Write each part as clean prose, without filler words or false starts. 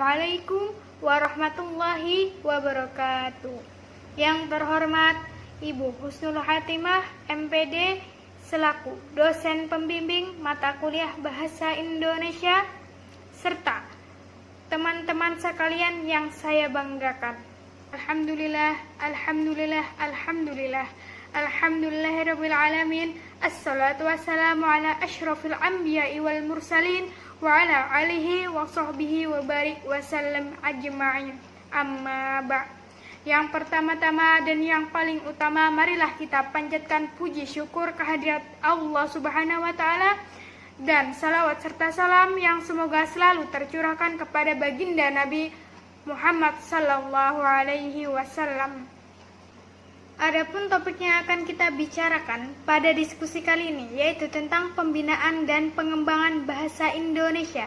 Assalamualaikum warahmatullahi wabarakatuh. Yang terhormat Ibu Husnul Hatimah, MPD, selaku dosen pembimbing mata kuliah Bahasa Indonesia, serta teman-teman sekalian yang saya banggakan. Alhamdulillah, alhamdulillah, alhamdulillah. Alhamdulillahirabbil alamin. Assalatu wassalamu ala asyrafil anbiya'i wal mursalin wa ala alihi wa sahbihi wa barik wasallam ajma'in. Amma ba'. Yang pertama-tama dan yang paling utama, marilah kita panjatkan puji syukur kehadirat Allah Subhanahu wa taala dan salawat serta salam yang semoga selalu tercurahkan kepada baginda Nabi Muhammad sallallahu alaihi wasallam. Adapun topik yang akan kita bicarakan pada diskusi kali ini yaitu tentang pembinaan dan pengembangan bahasa Indonesia.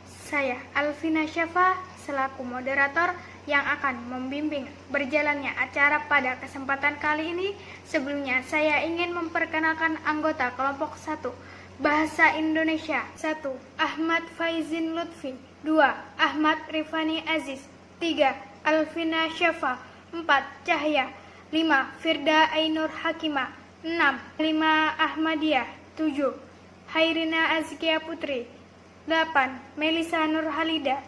Saya Alvina Syafa selaku moderator yang akan membimbing berjalannya acara pada kesempatan kali ini. Sebelumnya saya ingin memperkenalkan anggota kelompok 1 Bahasa Indonesia. 1. Ahmad Faizin Lutfi. 2. Ahmad Rifani Aziz. 3. Alvina Syafa. 4. Cahya. 5. Firda Ainur Hakimah. 6. 5. Ahmadiyah. 7. Hairina Azkia Putri. 8. Melisa Nurhalida.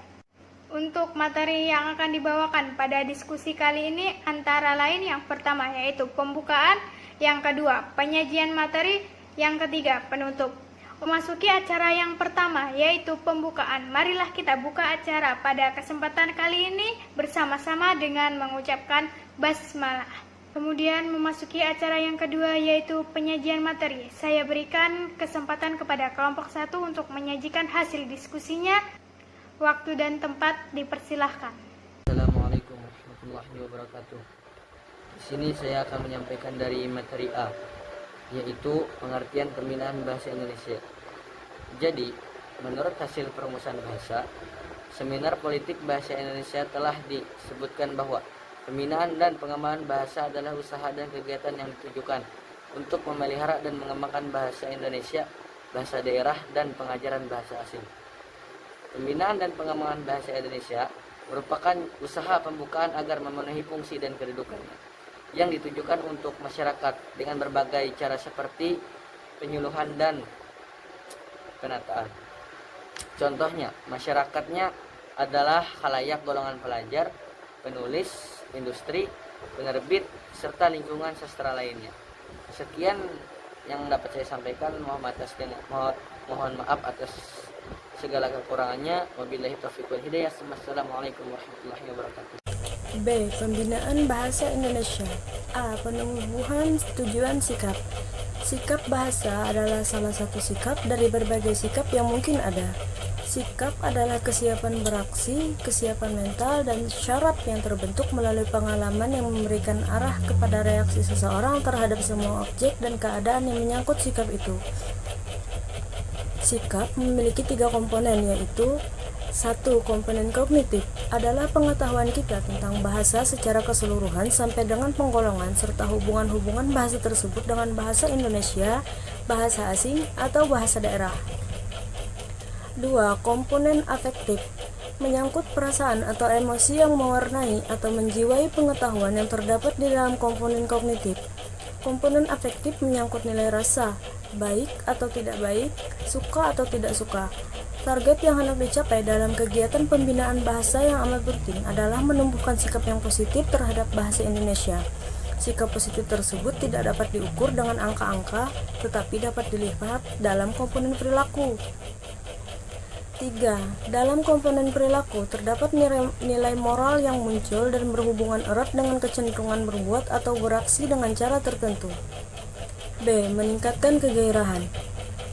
Untuk materi yang akan dibawakan pada diskusi kali ini antara lain yang pertama yaitu pembukaan, yang kedua penyajian materi, yang ketiga penutup. Memasuki acara yang pertama yaitu pembukaan. Marilah kita buka acara pada kesempatan kali ini bersama-sama dengan mengucapkan basmalah. Kemudian memasuki acara yang kedua yaitu penyajian materi. Saya berikan kesempatan kepada kelompok 1 untuk menyajikan hasil diskusinya. Waktu dan tempat dipersilahkan. Assalamualaikum warahmatullahi wabarakatuh. Di sini saya akan menyampaikan dari materi A, yaitu pengertian pembinaan bahasa Indonesia. Jadi, menurut hasil perumusan bahasa, seminar politik bahasa Indonesia telah disebutkan bahwa pembinaan dan pengembangan bahasa adalah usaha dan kegiatan yang ditujukan untuk memelihara dan mengembangkan bahasa Indonesia, bahasa daerah, dan pengajaran bahasa asing. Pembinaan dan pengembangan bahasa Indonesia merupakan usaha pembukaan agar memenuhi fungsi dan kedudukannya yang ditujukan untuk masyarakat dengan berbagai cara seperti penyuluhan dan penataan. Contohnya, masyarakatnya adalah khalayak golongan pelajar, penulis, industri, penerbit, serta lingkungan sastra lainnya. Sekian yang dapat saya sampaikan. Mohon maaf atas segala kekurangannya. Wabillahi taufiq wal hidayah. Assalamualaikum warahmatullahi wabarakatuh. B. Pembinaan bahasa Indonesia. A. Penumbuhan tujuan sikap. Sikap bahasa adalah salah satu sikap dari berbagai sikap yang mungkin ada. Sikap adalah kesiapan beraksi, kesiapan mental, dan syarat yang terbentuk melalui pengalaman yang memberikan arah kepada reaksi seseorang terhadap semua objek dan keadaan yang menyangkut sikap itu. Sikap memiliki 3 komponen, yaitu 1. Komponen kognitif adalah pengetahuan kita tentang bahasa secara keseluruhan sampai dengan penggolongan serta hubungan-hubungan bahasa tersebut dengan bahasa Indonesia, bahasa asing, atau bahasa daerah. 2. Komponen afektif menyangkut perasaan atau emosi yang mewarnai atau menjiwai pengetahuan yang terdapat di dalam komponen kognitif. Komponen afektif menyangkut nilai rasa, baik atau tidak baik, suka atau tidak suka. Target yang hendak dicapai dalam kegiatan pembinaan bahasa yang amat penting adalah menumbuhkan sikap yang positif terhadap bahasa Indonesia. Sikap positif tersebut tidak dapat diukur dengan angka-angka, tetapi dapat dilihat dalam komponen perilaku. 3. Dalam komponen perilaku terdapat nilai moral yang muncul dan berhubungan erat dengan kecenderungan berbuat atau beraksi dengan cara tertentu. B. Meningkatkan kegairahan.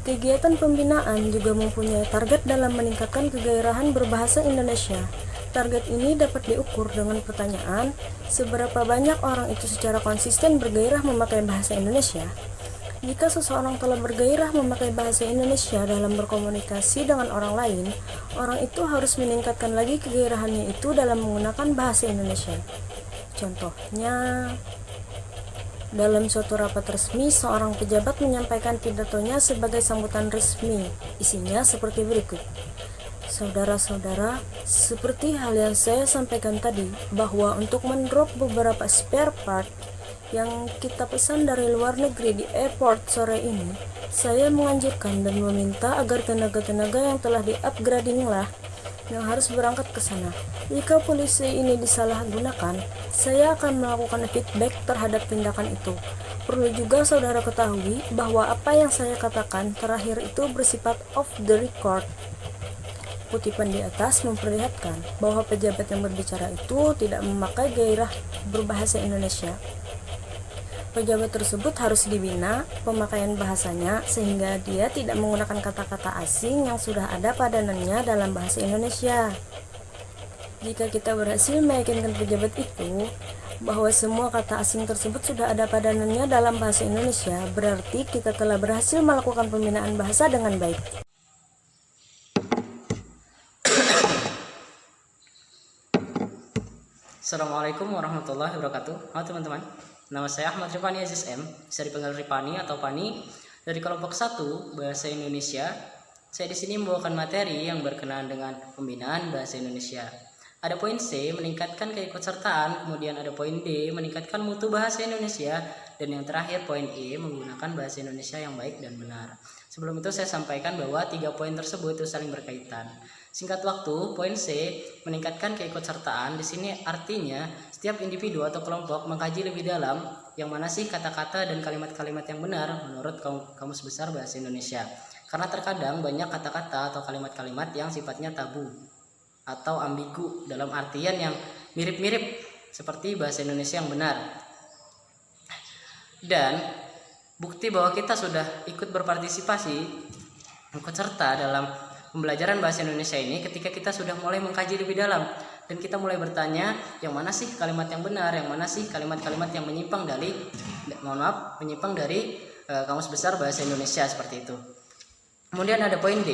Kegiatan pembinaan juga mempunyai target dalam meningkatkan kegairahan berbahasa Indonesia. Target ini dapat diukur dengan pertanyaan, seberapa banyak orang itu secara konsisten bergairah memakai bahasa Indonesia? Jika seseorang telah bergairah memakai bahasa Indonesia dalam berkomunikasi dengan orang lain, orang itu harus meningkatkan lagi kegairahannya itu dalam menggunakan bahasa Indonesia. Contohnya, dalam suatu rapat resmi, seorang pejabat menyampaikan pidatonya sebagai sambutan resmi. Isinya seperti berikut. Saudara-saudara, seperti hal yang saya sampaikan tadi, bahwa untuk mendrop beberapa spare part yang kita pesan dari luar negeri di airport sore ini, saya menganjurkan dan meminta agar tenaga-tenaga yang telah di-upgrading lah yang harus berangkat ke sana. Jika polisi ini disalahgunakan, saya akan melakukan feedback terhadap tindakan itu. Perlu juga saudara ketahui bahwa apa yang saya katakan terakhir itu bersifat off the record. Kutipan di atas memperlihatkan bahwa pejabat yang berbicara itu tidak memakai gairah berbahasa Indonesia. Pejabat tersebut harus dibina pemakaian bahasanya sehingga dia tidak menggunakan kata-kata asing yang sudah ada padanannya dalam bahasa Indonesia. Jika kita berhasil meyakinkan pejabat itu bahwa semua kata asing tersebut sudah ada padanannya dalam bahasa Indonesia, berarti kita telah berhasil melakukan pembinaan bahasa dengan baik. Assalamualaikum warahmatullahi wabarakatuh. Halo teman-teman, nama saya Ahmad Ripani Aziz M, bisa dipanggil Ripani atau Pani, dari kelompok 1 Bahasa Indonesia. Saya di sini membawakan materi yang berkenaan dengan pembinaan bahasa Indonesia. Ada poin C, meningkatkan keikutsertaan, kemudian ada poin D, meningkatkan mutu bahasa Indonesia, dan yang terakhir poin E, menggunakan bahasa Indonesia yang baik dan benar. Sebelum itu saya sampaikan bahwa 3 poin tersebut itu saling berkaitan. Singkat waktu, poin C, meningkatkan keikutsertaan. Di sini artinya setiap individu atau kelompok mengkaji lebih dalam yang mana sih kata-kata dan kalimat-kalimat yang benar menurut Kamus Besar Bahasa Indonesia. Karena terkadang banyak kata-kata atau kalimat-kalimat yang sifatnya tabu atau ambigu dalam artian yang mirip-mirip seperti bahasa Indonesia yang benar. Dan bukti bahwa kita sudah ikut berpartisipasi, ikut serta dalam pembelajaran bahasa Indonesia ini ketika kita sudah mulai mengkaji lebih dalam dan kita mulai bertanya yang mana sih kalimat yang benar, yang mana sih kalimat-kalimat yang menyimpang dari Kamus Besar Bahasa Indonesia seperti itu. Kemudian ada poin D.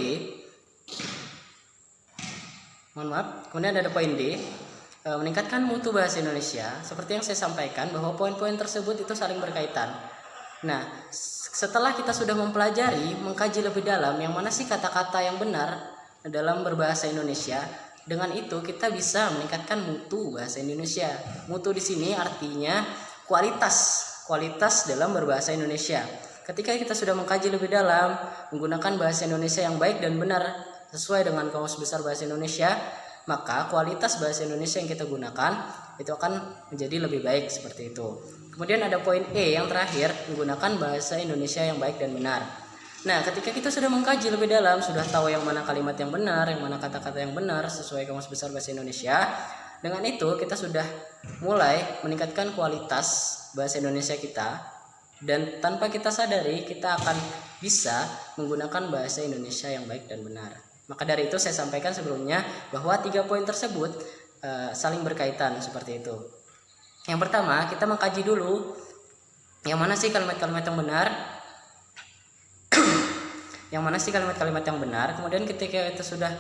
Kemudian ada poin D, meningkatkan mutu bahasa Indonesia. Seperti yang saya sampaikan bahwa poin-poin tersebut itu saling berkaitan. Nah, setelah kita sudah mempelajari, mengkaji lebih dalam yang mana sih kata-kata yang benar dalam berbahasa Indonesia, dengan itu kita bisa meningkatkan mutu bahasa Indonesia. Mutu di sini artinya kualitas dalam berbahasa Indonesia. Ketika kita sudah mengkaji lebih dalam, menggunakan bahasa Indonesia yang baik dan benar sesuai dengan Kamus Besar Bahasa Indonesia, maka kualitas bahasa Indonesia yang kita gunakan itu akan menjadi lebih baik seperti itu. Kemudian ada poin E yang terakhir, menggunakan bahasa Indonesia yang baik dan benar. Nah, ketika kita sudah mengkaji lebih dalam, sudah tahu yang mana kalimat yang benar, yang mana kata-kata yang benar sesuai Kamus Besar Bahasa Indonesia, dengan itu kita sudah mulai meningkatkan kualitas bahasa Indonesia kita, dan tanpa kita sadari kita akan bisa menggunakan bahasa Indonesia yang baik dan benar. Maka dari itu saya sampaikan sebelumnya bahwa 3 poin tersebut saling berkaitan seperti itu. Yang pertama, kita mengkaji dulu yang mana sih kalimat-kalimat yang benar. Yang mana sih kalimat-kalimat yang benar. Kemudian ketika kita sudah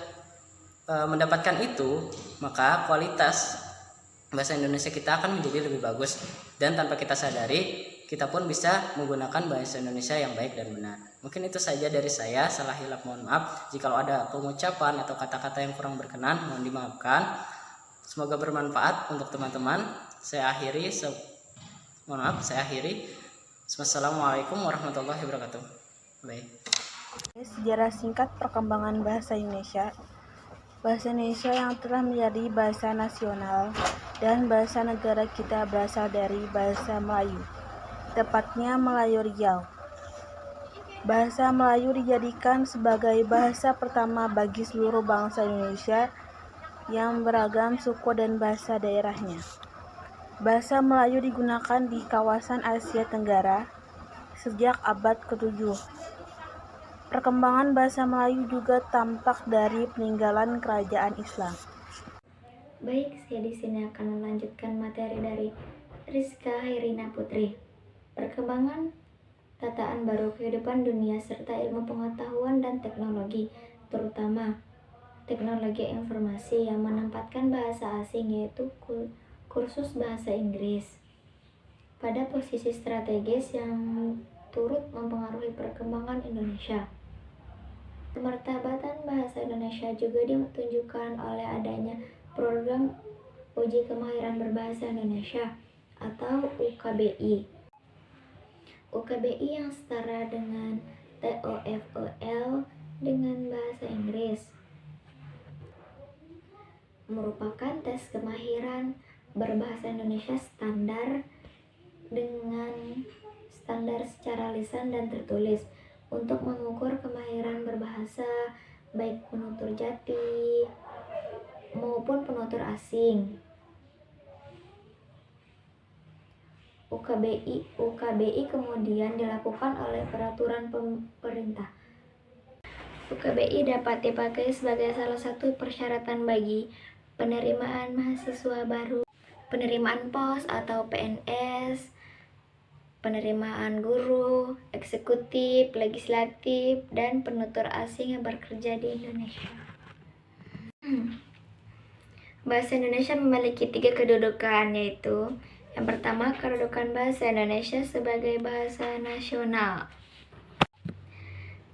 mendapatkan itu, maka kualitas bahasa Indonesia kita akan menjadi lebih bagus, dan tanpa kita sadari kita pun bisa menggunakan bahasa Indonesia yang baik dan benar. Mungkin itu saja dari saya. Salah hilap mohon maaf. Jika ada pengucapan atau kata-kata yang kurang berkenan, mohon dimaafkan. Semoga bermanfaat untuk teman-teman. Saya akhiri. Wassalamualaikum warahmatullahi wabarakatuh. Baik. Sejarah singkat perkembangan bahasa Indonesia. Bahasa Indonesia yang telah menjadi bahasa nasional dan bahasa negara kita berasal dari bahasa Melayu, tepatnya Melayu Riau. Bahasa Melayu dijadikan sebagai bahasa pertama bagi seluruh bangsa Indonesia yang beragam suku dan bahasa daerahnya. Bahasa Melayu digunakan di kawasan Asia Tenggara sejak abad ke-7. Perkembangan bahasa Melayu juga tampak dari peninggalan kerajaan Islam. Baik, saya di sini akan melanjutkan materi dari Rizka Hairina Putri. Perkembangan tataan baru kehidupan dunia serta ilmu pengetahuan dan teknologi, terutama teknologi informasi yang menempatkan bahasa asing yaitu kursus bahasa Inggris pada posisi strategis yang turut mempengaruhi perkembangan Indonesia. Pemartabatan bahasa Indonesia juga ditunjukkan oleh adanya program Uji Kemahiran Berbahasa Indonesia atau UKBI. UKBI yang setara dengan TOEFL dengan bahasa Inggris merupakan tes kemahiran berbahasa Indonesia standar dengan standar secara lisan dan tertulis untuk mengukur kemahiran berbahasa baik penutur jati maupun penutur asing. UKBI kemudian dilakukan oleh peraturan pemerintah. UKBI dapat dipakai sebagai salah satu persyaratan bagi penerimaan mahasiswa baru, penerimaan pos atau PNS, penerimaan guru, eksekutif, legislatif, dan penutur asing yang bekerja di Indonesia. Bahasa Indonesia memiliki 3 kedudukan, yaitu yang pertama, kedudukan bahasa Indonesia sebagai bahasa nasional.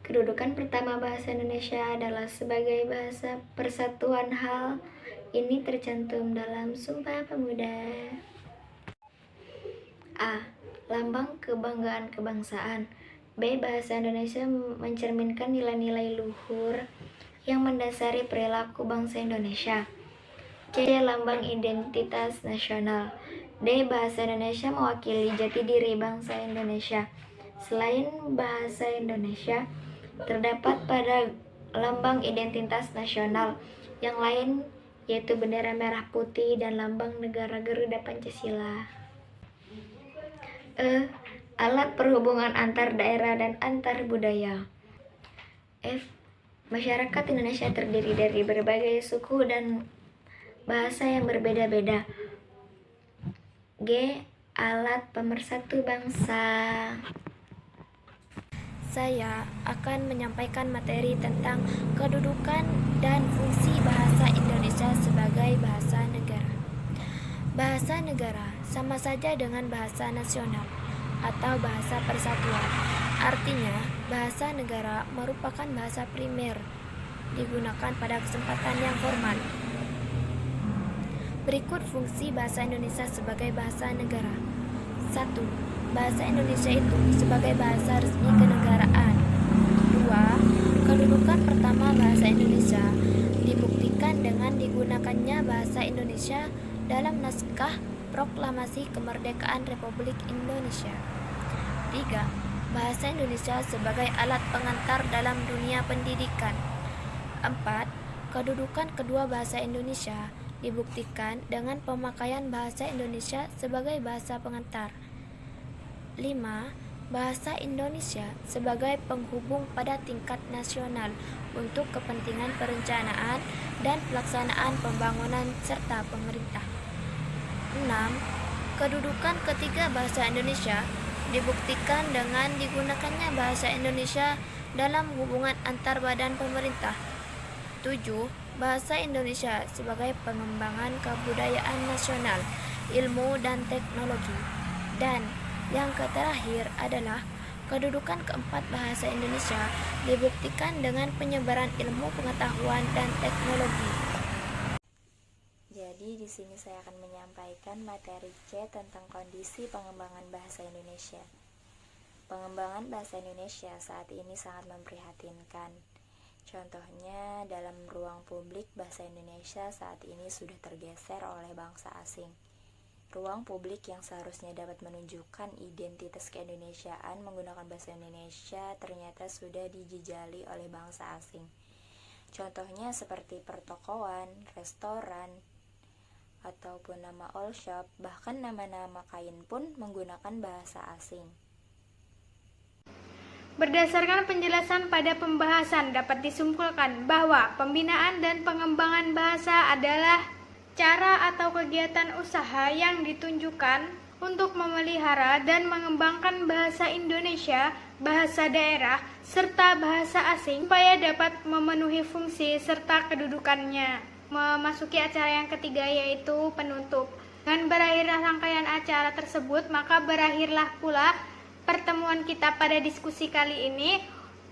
Kedudukan pertama bahasa Indonesia adalah sebagai bahasa persatuan. Hal ini tercantum dalam Sumpah Pemuda. A. Lambang kebanggaan kebangsaan. B. Bahasa Indonesia mencerminkan nilai-nilai luhur yang mendasari perilaku bangsa Indonesia. C. Lambang identitas nasional. D. Bahasa Indonesia mewakili jati diri bangsa Indonesia. Selain bahasa Indonesia, terdapat pada lambang identitas nasional yang lain, yaitu bendera merah putih dan lambang negara Garuda Pancasila. E. Alat perhubungan antar daerah dan antar budaya. F. Masyarakat Indonesia terdiri dari berbagai suku dan bahasa yang berbeda-beda. G. Alat pemersatu bangsa. Saya akan menyampaikan materi tentang kedudukan dan fungsi bahasa Indonesia sebagai bahasa negara. Bahasa negara sama saja dengan bahasa nasional atau bahasa persatuan. Artinya, bahasa negara merupakan bahasa primer, digunakan pada kesempatan yang formal. Berikut fungsi bahasa Indonesia sebagai bahasa negara. 1. Bahasa Indonesia itu sebagai bahasa resmi kenegaraan. 2. Kedudukan pertama bahasa Indonesia dibuktikan dengan digunakannya bahasa Indonesia dalam naskah Proklamasi Kemerdekaan Republik Indonesia. 3. Bahasa Indonesia sebagai alat pengantar dalam dunia pendidikan. 4. Kedudukan kedua bahasa Indonesia dibuktikan dengan pemakaian bahasa Indonesia sebagai bahasa pengantar. 5. Bahasa Indonesia sebagai penghubung pada tingkat nasional untuk kepentingan perencanaan dan pelaksanaan pembangunan serta pemerintah. 6. Kedudukan ketiga bahasa Indonesia dibuktikan dengan digunakannya bahasa Indonesia dalam hubungan antar badan pemerintah. 7. Bahasa Indonesia sebagai pengembangan kebudayaan nasional, ilmu dan teknologi. Dan yang terakhir adalah kedudukan keempat bahasa Indonesia dibuktikan dengan penyebaran ilmu pengetahuan dan teknologi. Jadi di sini saya akan menyampaikan materi C tentang kondisi pengembangan bahasa Indonesia. Pengembangan bahasa Indonesia saat ini sangat memprihatinkan. Contohnya, dalam ruang publik bahasa Indonesia saat ini sudah tergeser oleh bangsa asing. Ruang publik yang seharusnya dapat menunjukkan identitas keindonesiaan menggunakan bahasa Indonesia ternyata sudah dijejali oleh bangsa asing. Contohnya seperti pertokoan, restoran, ataupun nama all shop, bahkan nama-nama kain pun menggunakan bahasa asing. Berdasarkan penjelasan pada pembahasan, dapat disimpulkan bahwa pembinaan dan pengembangan bahasa adalah cara atau kegiatan usaha yang ditunjukkan untuk memelihara dan mengembangkan bahasa Indonesia, bahasa daerah, serta bahasa asing supaya dapat memenuhi fungsi serta kedudukannya. Memasuki acara yang ketiga, yaitu penutup. Dengan berakhirnya rangkaian acara tersebut, maka berakhirlah pula pertemuan kita pada diskusi kali ini.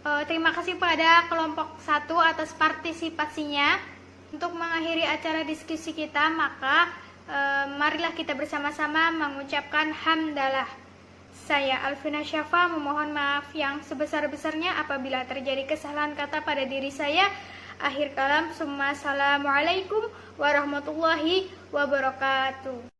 Terima kasih pada kelompok 1 atas partisipasinya. Untuk mengakhiri acara diskusi kita, maka marilah kita bersama-sama mengucapkan hamdalah. Saya Alvina Syafa memohon maaf yang sebesar-besarnya apabila terjadi kesalahan kata pada diri saya. Akhir kalam, assalamualaikum warahmatullahi wabarakatuh.